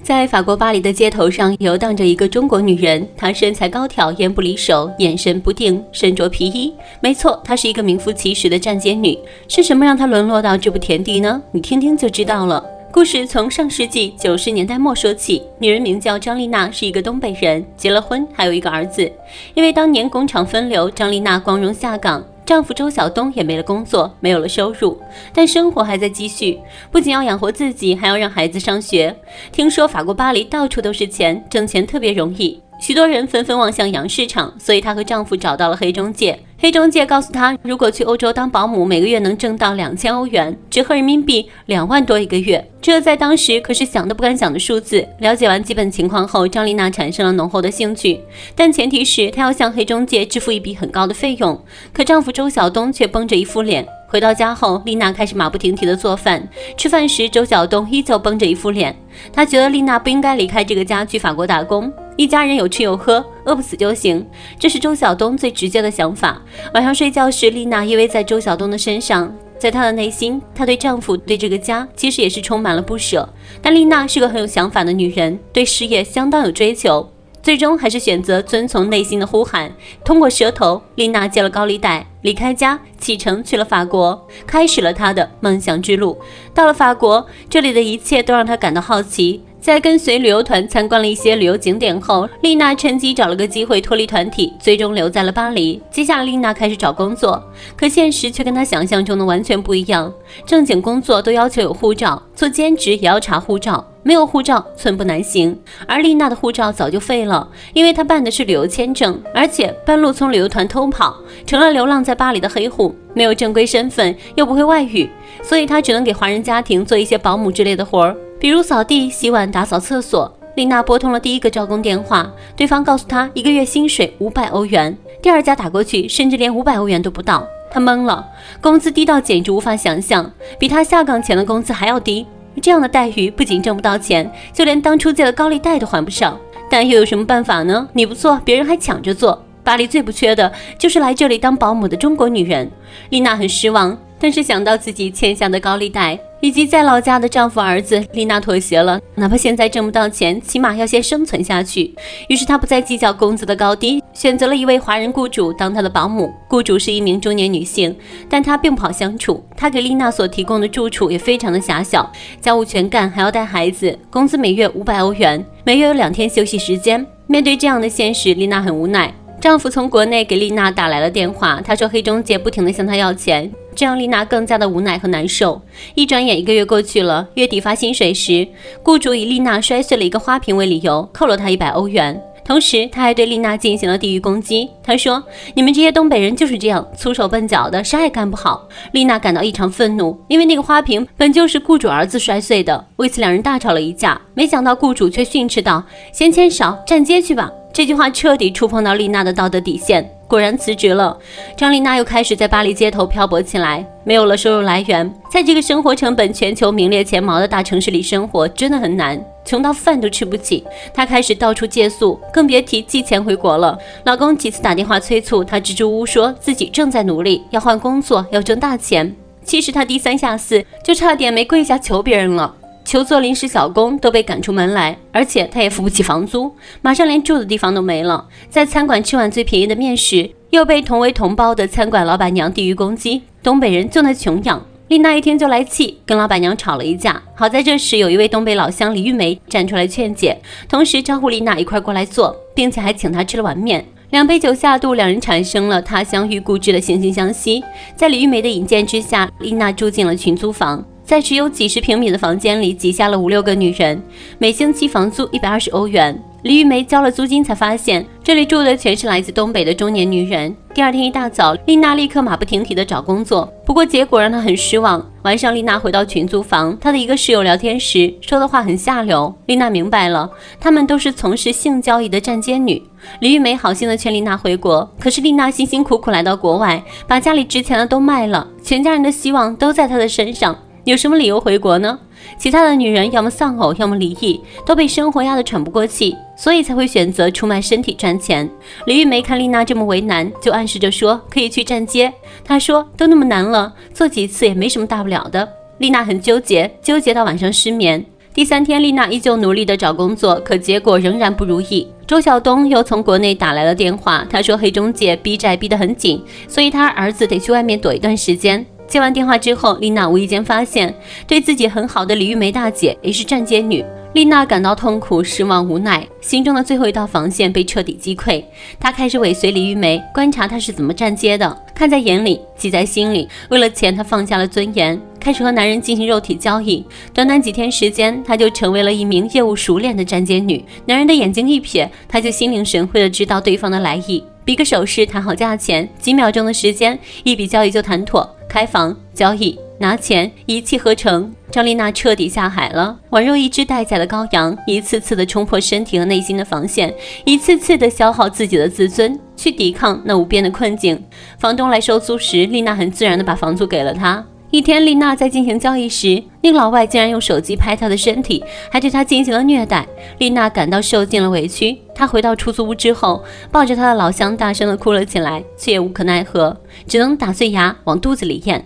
在法国巴黎的街头上游荡着一个中国女人，她身材高挑，眼不离手，眼神不定，身着皮衣。没错，她是一个名副其实的站街女。是什么让她沦落到这步田地呢？你听听就知道了。故事从上世纪90年代末说起，女人名叫张丽娜，是一个东北人，结了婚，还有一个儿子。因为当年工厂分流，张丽娜光荣下岗，丈夫周晓东也没了工作，没有了收入，但生活还在继续，不仅要养活自己，还要让孩子上学。听说法国巴黎到处都是钱，挣钱特别容易，许多人纷纷望向洋市场，所以她和丈夫找到了黑中介。黑中介告诉她，如果去欧洲当保姆，每个月能挣到2000欧元，折合人民币2万多一个月。这在当时可是想都不敢想的数字。了解完基本情况后，张丽娜产生了浓厚的兴趣，但前提是她要向黑中介支付一笔很高的费用。可丈夫周晓东却绷着一副脸。回到家后，丽娜开始马不停蹄地做饭。吃饭时，周晓东依旧绷着一副脸。他觉得丽娜不应该离开这个家去法国打工，一家人有吃有喝，饿不死就行。这是周晓东最直接的想法。晚上睡觉时，丽娜依偎在周晓东的身上。在她的内心，她对丈夫、对这个家其实也是充满了不舍。但丽娜是个很有想法的女人，对事业相当有追求，最终还是选择遵从内心的呼喊。通过舌头，丽娜借了高利贷，离开家，启程去了法国，开始了她的梦想之路。到了法国，这里的一切都让她感到好奇。在跟随旅游团参观了一些旅游景点后，丽娜趁机找了个机会脱离团体，最终留在了巴黎。接下来丽娜开始找工作，可现实却跟她想象中的完全不一样。正经工作都要求有护照，做兼职也要查护照，没有护照寸步难行。而丽娜的护照早就废了，因为她办的是旅游签证，而且半路从旅游团偷跑，成了流浪在巴黎的黑户，没有正规身份，又不会外语，所以她只能给华人家庭做一些保姆之类的活儿，比如扫地、洗碗、打扫厕所。丽娜拨通了第一个招工电话，对方告诉她一个月薪水500欧元。第二家打过去，甚至连500欧元都不到。她懵了，工资低到简直无法想象，比她下岗前的工资还要低。这样的待遇不仅挣不到钱，就连当初借的高利贷都还不上。但又有什么办法呢？你不做，别人还抢着做。巴黎最不缺的就是来这里当保姆的中国女人。丽娜很失望，但是想到自己欠下的高利贷以及在老家的丈夫儿子，丽娜妥协了，哪怕现在挣不到钱，起码要先生存下去。于是她不再计较工资的高低，选择了一位华人雇主当她的保姆。雇主是一名中年女性，但她并不好相处。她给丽娜所提供的住处也非常的狭小，家务全干，还要带孩子，工资每月500欧元，每月有2天休息时间。面对这样的现实，丽娜很无奈。丈夫从国内给丽娜打来了电话，他说黑中介不停地向她要钱，这让丽娜更加的无奈和难受。一转眼1个月过去了，月底发薪水时，雇主以丽娜摔碎了一个花瓶为理由，扣了她100欧元。同时他还对丽娜进行了地域攻击。他说，你们这些东北人就是这样粗手笨脚的，啥也干不好。丽娜感到异常愤怒，因为那个花瓶本就是雇主儿子摔碎的，为此两人大吵了一架。没想到雇主却训斥道，嫌钱少，站街去吧。这句话彻底触碰到丽娜的道德底线，果然辞职了。张丽娜又开始在巴黎街头漂泊起来，没有了收入来源，在这个生活成本全球名列前茅的大城市里生活真的很难，穷到饭都吃不起。她开始到处借宿，更别提寄钱回国了。老公几次打电话催促她，支支吾吾说自己正在努力，要换工作，要挣大钱。其实她低三下四，就差点没跪下求别人了。求做临时小工都被赶出门来，而且他也付不起房租，马上连住的地方都没了。在餐馆吃碗最便宜的面时，又被同为同胞的餐馆老板娘地域攻击。东北人就那穷样。丽娜一听就来气，跟老板娘吵了一架。好在这时有一位东北老乡李玉梅站出来劝解，同时招呼丽娜一块过来坐，并且还请她吃了碗面。2杯酒下肚，两人产生了他乡遇故知的惺惺相惜。在李玉梅的引荐之下，丽娜住进了群租房，在只有几十平米的房间里挤下了5、6个女人，每星期房租120欧元。李玉梅交了租金才发现，这里住的全是来自东北的中年女人。第二天一大早，丽娜立刻马不停蹄地找工作，不过结果让她很失望。晚上，丽娜回到群租房，她的一个室友聊天时说的话很下流。丽娜明白了，她们都是从事性交易的站街女。李玉梅好心的劝丽娜回国，可是丽娜辛辛苦苦来到国外，把家里值钱的都卖了，全家人的希望都在她的身上，有什么理由回国呢？其他的女人要么丧偶，要么离异，都被生活压得喘不过气，所以才会选择出卖身体赚钱。李玉梅看丽娜这么为难，就暗示着说可以去站街。她说都那么难了，做几次也没什么大不了的。丽娜很纠结到晚上失眠。第3天，丽娜依旧努力地找工作，可结果仍然不如意。周晓东又从国内打来了电话，他说黑中介逼债逼得很紧，所以他儿子得去外面躲一段时间。接完电话之后，丽娜无意间发现对自己很好的李玉梅大姐也是站街女。丽娜感到痛苦、失望、无奈，心中的最后一道防线被彻底击溃。她开始尾随李玉梅，观察她是怎么站街的，看在眼里，记在心里。为了钱，她放下了尊严，开始和男人进行肉体交易。短短几天时间，她就成为了一名业务熟练的站街女。男人的眼睛一瞥，她就心领神会地知道对方的来意，比个手势谈好价钱，几秒钟的时间，一笔交易就谈妥，开房交易拿钱，一气呵成。张丽娜彻底下海了，宛若一只待宰的羔羊，一次次的冲破身体和内心的防线，一次次的消耗自己的自尊，去抵抗那无边的困境。房东来收租时，丽娜很自然的把房租给了他。一天，丽娜在进行交易时，那个老外竟然用手机拍她的身体，还对她进行了虐待。丽娜感到受尽了委屈，她回到出租屋之后，抱着她的老乡大声地哭了起来，却也无可奈何，只能打碎牙往肚子里咽。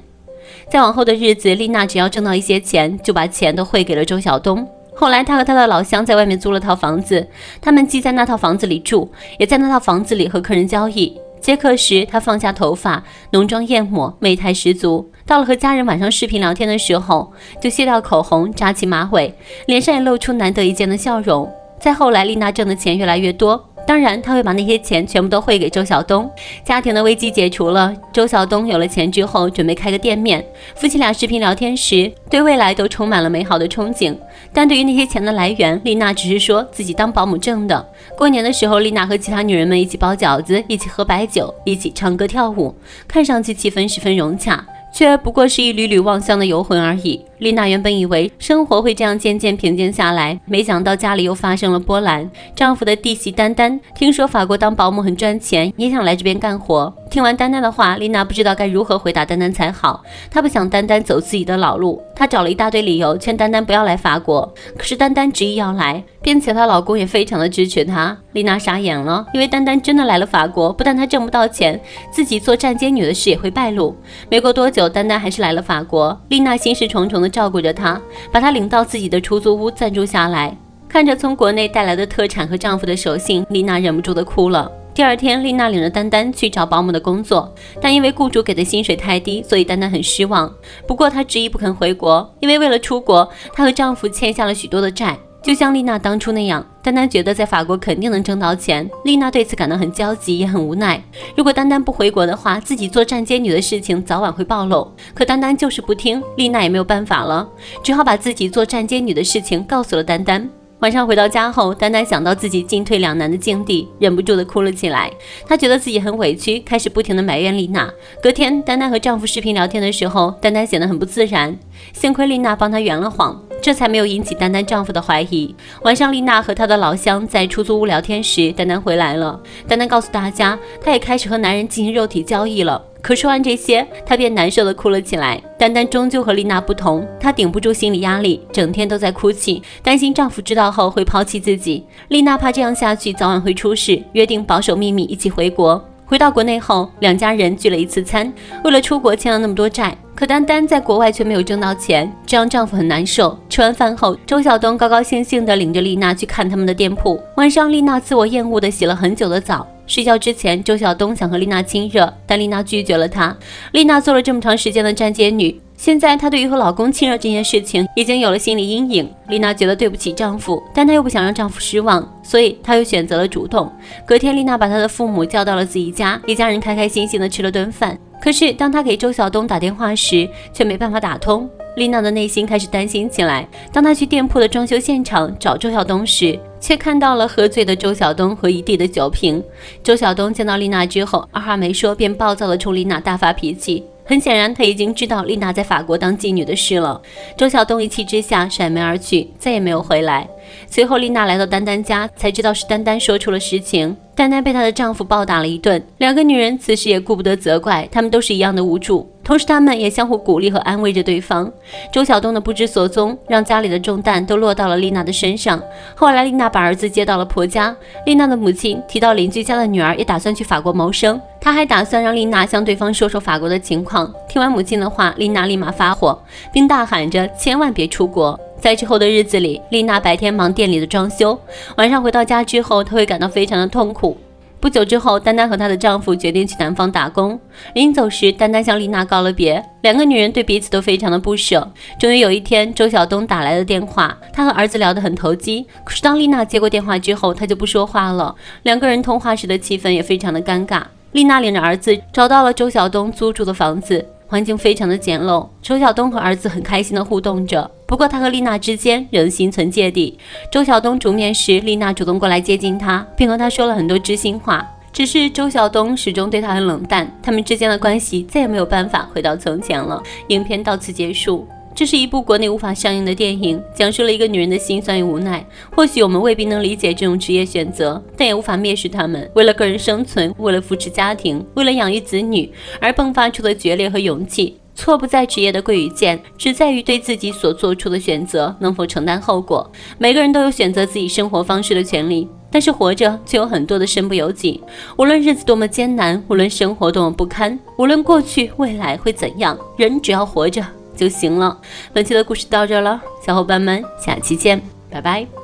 在往后的日子，丽娜只要挣到一些钱，就把钱都汇给了周晓东。后来，她和她的老乡在外面租了套房子，他们既在那套房子里住，也在那套房子里和客人交易。接客时，她放下头发，浓妆艳抹，媚态十足。到了和家人晚上视频聊天的时候，就卸掉口红，扎起马尾，脸上也露出难得一见的笑容。再后来，丽娜挣的钱越来越多，当然她会把那些钱全部都汇给周晓东。家庭的危机解除了，周晓东有了钱之后，准备开个店面。夫妻俩视频聊天时，对未来都充满了美好的憧憬。但对于那些钱的来源，丽娜只是说自己当保姆挣的。过年的时候，丽娜和其他女人们一起包饺子，一起喝白酒，一起唱歌跳舞，看上去气氛十分融洽，却不过是一缕缕望乡的游魂而已。丽娜原本以为生活会这样渐渐平静下来，没想到家里又发生了波澜。丈夫的弟媳丹丹听说法国当保姆很赚钱，也想来这边干活。听完丹丹的话，丽娜不知道该如何回答丹丹才好。她不想丹丹走自己的老路，她找了一大堆理由劝丹丹不要来法国，可是丹丹执意要来，并且她老公也非常的支持她。丽娜傻眼了，因为丹丹真的来了法国，不但她挣不到钱，自己做站街女的事也会败露。没过多久，丹丹还是来了法国，丽娜心事重重的照顾着她，把她领到自己的出租屋暂住下来。看着从国内带来的特产和丈夫的手信，丽娜忍不住的哭了。第二天，丽娜领着丹丹去找保姆的工作，但因为雇主给的薪水太低，所以丹丹很失望。不过她执意不肯回国，因为为了出国，她和丈夫欠下了许多的债。就像丽娜当初那样，丹丹觉得在法国肯定能挣到钱，丽娜对此感到很焦急，也很无奈。如果丹丹不回国的话，自己做站街女的事情早晚会暴露。可丹丹就是不听，丽娜也没有办法了，只好把自己做站街女的事情告诉了丹丹。晚上回到家后，丹丹想到自己进退两难的境地，忍不住的哭了起来。她觉得自己很委屈，开始不停的埋怨丽娜。隔天，丹丹和丈夫视频聊天的时候，丹丹显得很不自然，幸亏丽娜帮她圆了谎，这才没有引起丹丹丈夫的怀疑。晚上，丽娜和她的老乡在出租屋聊天时，丹丹回来了。丹丹告诉大家，她也开始和男人进行肉体交易了。可说完这些，她便难受地哭了起来。丹丹终究和丽娜不同，她顶不住心理压力，整天都在哭泣，担心丈夫知道后会抛弃自己。丽娜怕这样下去早晚会出事，约定保守秘密，一起回国。回到国内后，两家人聚了一次餐，为了出国欠了那么多债。可丹丹在国外却没有挣到钱，这让丈夫很难受。吃完饭后，周晓东高高兴兴地领着丽娜去看他们的店铺。晚上，丽娜自我厌恶地洗了很久的澡。睡觉之前，周晓东想和丽娜亲热，但丽娜拒绝了他。丽娜做了这么长时间的站街女，现在她对于和老公亲热这件事情已经有了心理阴影。丽娜觉得对不起丈夫，但她又不想让丈夫失望，所以她又选择了主动。隔天，丽娜把她的父母叫到了自己家，一家人开开心心地吃了顿饭。可是当她给周晓东打电话时，却没办法打通。丽娜的内心开始担心起来。当她去店铺的装修现场找周晓东时，却看到了喝醉的周晓东和一地的酒瓶。周晓东见到丽娜之后，二话没说便暴躁地冲丽娜大发脾气。很显然，他已经知道丽娜在法国当妓女的事了。周晓东一气之下甩门而去，再也没有回来。随后，丽娜来到丹丹家，才知道是丹丹说出了实情。丹丹被她的丈夫暴打了一顿，两个女人此时也顾不得责怪，她们都是一样的无助。同时他们也相互鼓励和安慰着对方。周晓东的不知所踪让家里的重担都落到了丽娜的身上。后来丽娜把儿子接到了婆家，丽娜的母亲提到邻居家的女儿也打算去法国谋生，她还打算让丽娜向对方说说法国的情况。听完母亲的话，丽娜立马发火，并大喊着千万别出国。在之后的日子里，丽娜白天忙店里的装修，晚上回到家之后，她会感到非常的痛苦。不久之后，丹丹和她的丈夫决定去南方打工。临走时，丹丹向丽娜告了别，两个女人对彼此都非常的不舍。终于有一天，周晓东打来了电话，他和儿子聊得很投机。可是当丽娜接过电话之后，他就不说话了，两个人通话时的气氛也非常的尴尬。丽娜领着儿子找到了周晓东租住的房子，环境非常的简陋。周晓东和儿子很开心的互动着，不过他和丽娜之间仍心存芥蒂。周晓东煮面时，丽娜主动过来接近他，并和他说了很多知心话。只是周晓东始终对他很冷淡，他们之间的关系再也没有办法回到从前了。影片到此结束。这是一部国内无法上映的电影，讲述了一个女人的心酸与无奈。或许我们未必能理解这种职业选择，但也无法蔑视他们为了个人生存，为了扶持家庭，为了养育子女而迸发出的决裂和勇气。错不在职业的贵与贱，只在于对自己所做出的选择能否承担后果。每个人都有选择自己生活方式的权利，但是活着却有很多的身不由己。无论日子多么艰难，无论生活多么不堪，无论过去未来会怎样，人只要活着就行了。本期的故事到这了，小伙伴们，下期见，拜拜。